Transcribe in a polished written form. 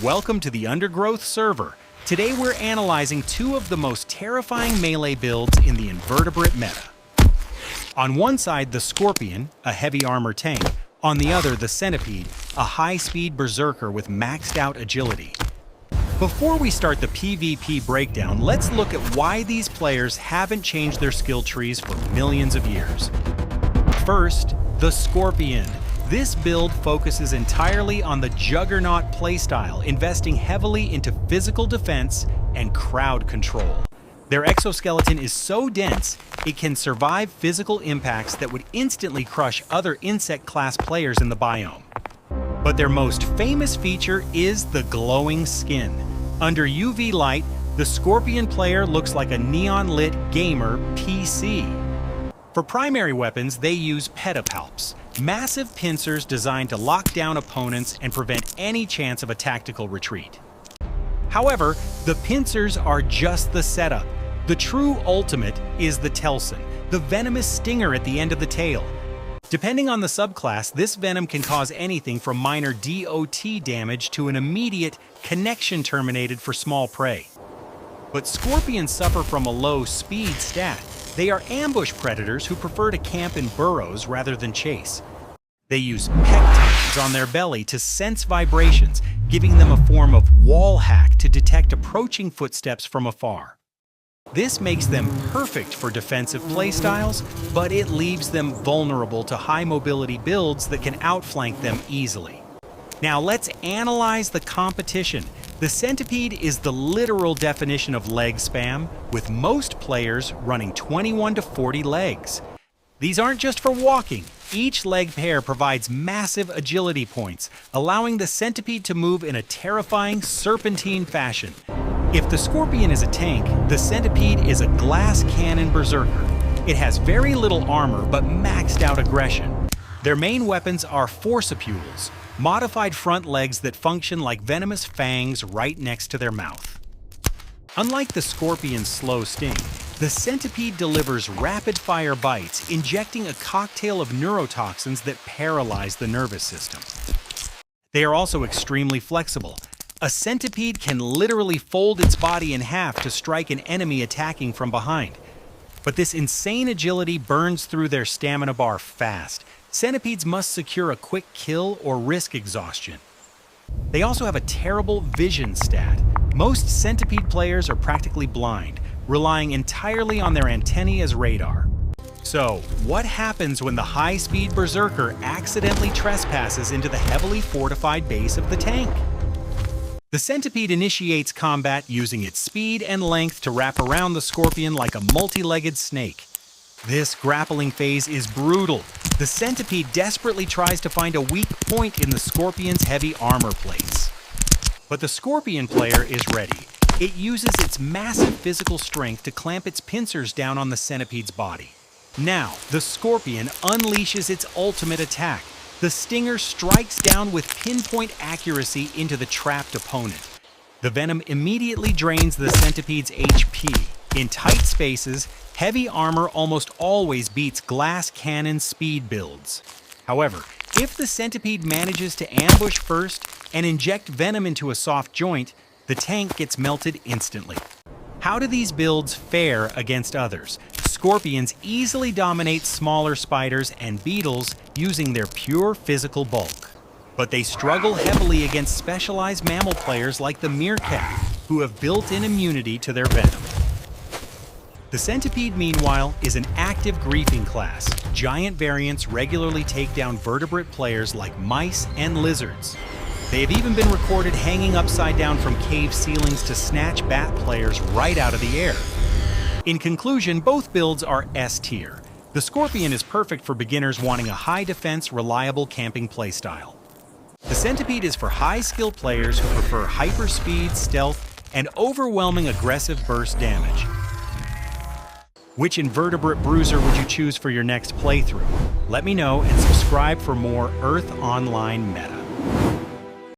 Welcome to the Undergrowth server. Today we're analyzing two of the most terrifying melee builds in the invertebrate meta. On one side, the Scorpion, a heavy armor tank. On the other, the Centipede, a high-speed berserker with maxed-out agility. Before we start the PvP breakdown, let's look at why these players haven't changed their skill trees for millions of years. First, the Scorpion. This build focuses entirely on the Juggernaut playstyle, investing heavily into physical defense and crowd control. Their exoskeleton is so dense, it can survive physical impacts that would instantly crush other insect-class players in the biome. But their most famous feature is the glowing skin. Under UV light, the Scorpion player looks like a neon-lit gamer PC. For primary weapons, they use pedipalps, massive pincers designed to lock down opponents and prevent any chance of a tactical retreat. However, the pincers are just the setup. The true ultimate is the Telson, the venomous stinger at the end of the tail. Depending on the subclass, this venom can cause anything from minor DOT damage to an immediate connection terminated for small prey. But Scorpions suffer from a low speed stat. They are ambush predators who prefer to camp in burrows rather than chase. They use pectines on their belly to sense vibrations, giving them a form of wall hack to detect approaching footsteps from afar. This makes them perfect for defensive playstyles, but it leaves them vulnerable to high-mobility builds that can outflank them easily. Now let's analyze the competition. The Centipede is the literal definition of leg spam, with most players running 21 to 40 legs. These aren't just for walking. Each leg pair provides massive agility points, allowing the Centipede to move in a terrifying serpentine fashion. If the Scorpion is a tank, the Centipede is a glass cannon berserker. It has very little armor but maxed out aggression. Their main weapons are forcipules, modified front legs that function like venomous fangs right next to their mouth. Unlike the Scorpion's slow sting, the Centipede delivers rapid-fire bites, injecting a cocktail of neurotoxins that paralyze the nervous system. They are also extremely flexible. A Centipede can literally fold its body in half to strike an enemy attacking from behind. But this insane agility burns through their stamina bar fast. Centipedes must secure a quick kill or risk exhaustion. They also have a terrible vision stat. Most Centipede players are practically blind, relying entirely on their antennae as radar. So, what happens when the high-speed berserker accidentally trespasses into the heavily fortified base of the tank? The Centipede initiates combat using its speed and length to wrap around the Scorpion like a multi-legged snake. This grappling phase is brutal. The Centipede desperately tries to find a weak point in the Scorpion's heavy armor plates. But the Scorpion player is ready. It uses its massive physical strength to clamp its pincers down on the Centipede's body. Now, the Scorpion unleashes its ultimate attack. The stinger strikes down with pinpoint accuracy into the trapped opponent. The venom immediately drains the Centipede's HP. In tight spaces, heavy armor almost always beats glass cannon speed builds. However, if the Centipede manages to ambush first and inject venom into a soft joint, the tank gets melted instantly. How do these builds fare against others? Scorpions easily dominate smaller spiders and beetles using their pure physical bulk. But they struggle heavily against specialized mammal players like the meerkat, who have built-in immunity to their venom. The Centipede, meanwhile, is an active griefing class. Giant variants regularly take down vertebrate players like mice and lizards. They have even been recorded hanging upside down from cave ceilings to snatch bat players right out of the air. In conclusion, both builds are S-tier. The Scorpion is perfect for beginners wanting a high-defense, reliable camping playstyle. The Centipede is for high-skill players who prefer hyperspeed, stealth, and overwhelming aggressive burst damage. Which invertebrate bruiser would you choose for your next playthrough? Let me know and subscribe for more Earth Online meta.